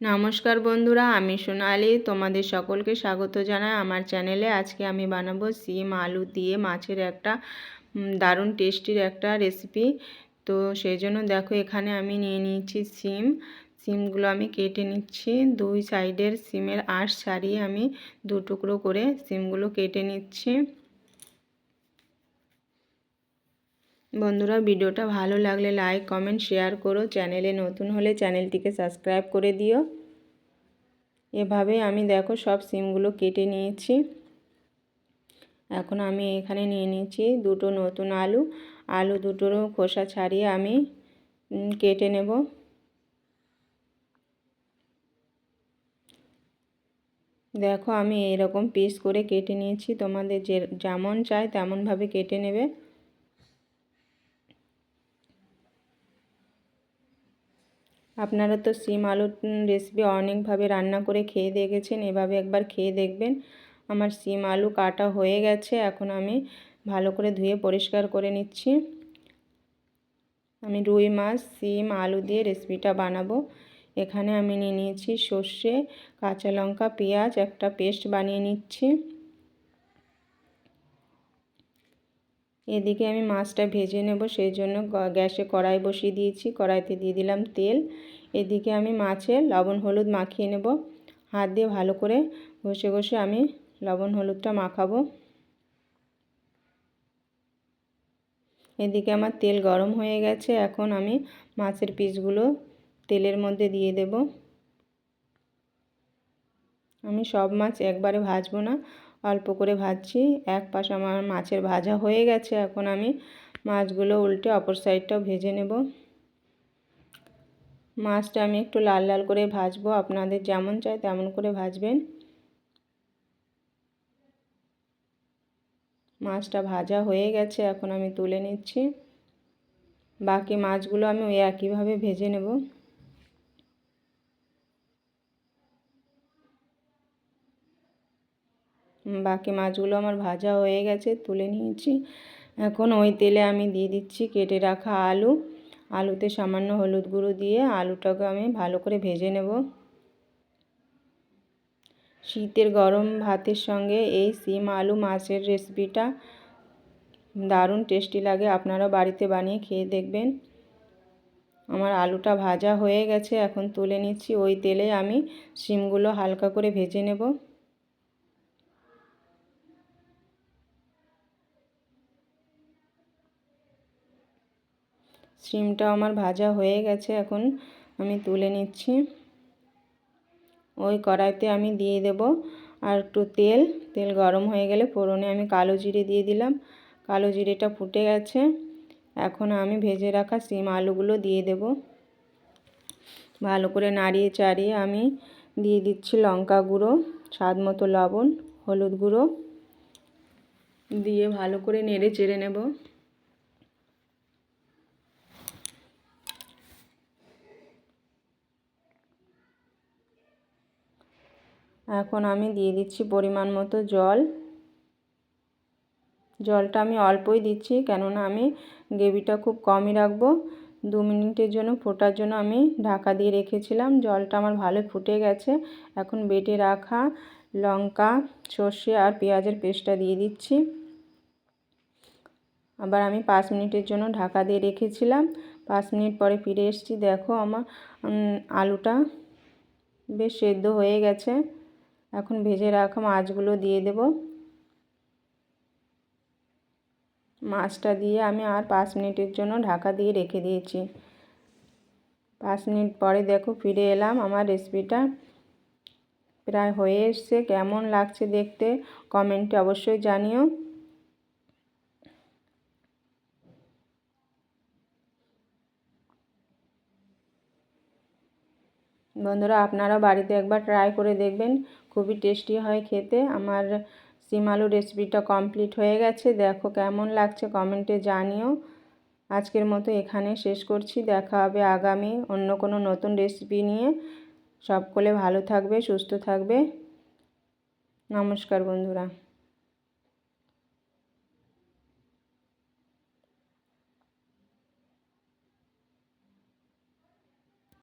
নমস্কার বন্ধুরা, আমি সোনালি তোমাদের সকলকে স্বাগত জানাই আমার চ্যানেলে। আজকে আমি বানাবো সিম আলু দিয়ে মাছের একটা দারুণ টেস্টির একটা রেসিপি। তো সেই জন্য দেখো এখানে আমি নিয়ে নিয়েছি সিমগুলো আমি কেটে নিচ্ছি। দুই সাইডের সিমের আঁশ ছাড়িয়ে আমি দু টুকরো করে সিমগুলো কেটে নিচ্ছি। বন্ধুরা, ভিডিওটা ভালো লাগলে লাইক কমেন্ট শেয়ার করো। চ্যানেলে নতুন হলে চ্যানেলটিকে সাবস্ক্রাইব করে দিও। এভাবে আমি দেখো সব সিমগুলো কেটে নিয়েছি। এখন আমি এখানে নিয়ে নিয়েছি দুটো নতুন আলু দুটোরও খোসা ছাড়িয়ে আমি কেটে নেব। দেখো আমি এরকম পিস করে কেটে নিয়েছি, তোমাদের যেমন চাই তেমনভাবে কেটে নেবে। আপনারা তো সিম আলুর রেসিপি অনেকভাবে রান্না করে খেয়ে দেখেছেন, এভাবে একবার খেয়ে দেখবেন। আমার সিম আলু কাটা হয়ে গেছে, এখন আমি ভালো করে ধুয়ে পরিষ্কার করে নিচ্ছি। আমি রুই মাছ সিম আলু দিয়ে রেসিপিটা বানাবো। এখানে আমি নিয়ে নিয়েছি সর্ষে, কাঁচা লঙ্কা, পেঁয়াজ, একটা পেস্ট বানিয়ে নিচ্ছি। এদিকে আমি মাছটা ভেজে নেব, সেই জন্য গ্যাসে কড়াই বসিয়ে দিয়েছি। কড়াইতে দিয়ে দিলাম তেল। এদিকে আমি মাছে লবণ হলুদ মাখিয়ে নেব। হাত দিয়ে ভালো করে ঘষে ঘষে আমি লবণ হলুদটা মাখাবো। এদিকে আমার তেল গরম হয়ে গেছে, এখন আমি মাছের পিসগুলো তেলের মধ্যে দিয়ে দেব। আমি সব মাছ একবারে ভাজবো না, অল্প করে ভাজছি। এক পাশ আমার মাছের ভাজা হয়ে গেছে, এখন আমি মাছগুলো উল্টে অপর সাইডটাও ভেজে নেব। মাছটা আমি একটু লাল লাল করে ভাজবো, আপনাদের যেমন চাই তেমন করে ভাজবেন। মাছটা ভাজা হয়ে গেছে, এখন আমি তুলে নিচ্ছি। বাকি মাছগুলো আমি ওই একইভাবে ভেজে নেব। বাকি মাছগুলো আমার ভাজা হয়ে গেছে, তুলে নিয়েছি। এখন ওই তেলে আমি দিয়ে দিচ্ছি কেটে রাখা আলুতে সামান্য হলুদ গুঁড়ো দিয়ে আলুটাকে আমি ভালো করে ভেজে নেব। শীতের গরম ভাতের সঙ্গে এই সিম আলু মাছের রেসিপিটা দারুণ টেস্টি লাগে, আপনারা বাড়িতে বানিয়ে খেয়ে দেখবেন। আমার আলুটা ভাজা হয়ে গেছে, এখন তুলে নিচ্ছি। ওই তেলে আমি সিমগুলো হালকা করে ভেজে নেব। সিমটা আমার ভাজা হয়ে গেছে, এখন আমি তুলে নিচ্ছি। ওই কড়াইতে আমি দিয়ে দেব আর একটু তেল গরম হয়ে গেলে ফোড়নে আমি কালো জিরে দিয়ে দিলাম। কালো জিরেটা ফুটে গেছে, এখন আমি ভেজে রাখা সিম আলুগুলো দিয়ে দেব। ভালো করে নাড়িয়ে চাড়িয়ে আমি দিয়ে দিচ্ছি লঙ্কা গুঁড়ো, স্বাদ মতো লবণ, হলুদ গুঁড়ো দিয়ে ভালো করে নেড়ে চেড়ে নেব। এখন আমি দিয়ে দিচ্ছি পরিমাণ মতো জলটা আমি অল্পই দিচ্ছি, কেননা আমি গ্রেভিটা খুব কমই রাখবো। 2 মিনিটের জন্য ফোটার জন্য আমি ঢাকা দিয়ে রেখেছিলাম। জলটা আমার ভালো ফুটে গেছে, এখন বেটে রাখা লঙ্কা, সর্ষে আর পেঁয়াজের পেস্টটা দিয়ে দিচ্ছি। আবার আমি 5 মিনিটের জন্য ঢাকা দিয়ে রেখেছিলাম। 5 মিনিট পরে ফিরে এসেছি। দেখো আমার আলুটা বেশ সেদ্ধ হয়ে গেছে। এখন ভেজে রাখা মাছগুলো দিয়ে দেব। মাছটা দিয়ে আমি আর 5 মিনিটের জন্য ঢাকা দিয়ে রেখে দিয়েছি। 5 মিনিট পরে দেখো ফিরে এলাম, আমার রেসিপিটা প্রায় হয়ে এসছে। কেমন লাগছে দেখতে কমেন্টে অবশ্যই জানিও। বন্ধুরা, আপনারা বাড়িতে একবার ট্রাই করে দেখবেন, খুবই টেস্টি হয় খেতে। আমার সিম আলু রেসিপিটা কমপ্লিট হয়ে গেছে, দেখো কেমন লাগছে কমেন্টে জানিও। আজকের মতো এখানে শেষ করছি, দেখা হবে আগামী অন্য কোনো নতুন রেসিপি নিয়ে। সকলে ভালো থাকবে, সুস্থ থাকবে। নমস্কার বন্ধুরা।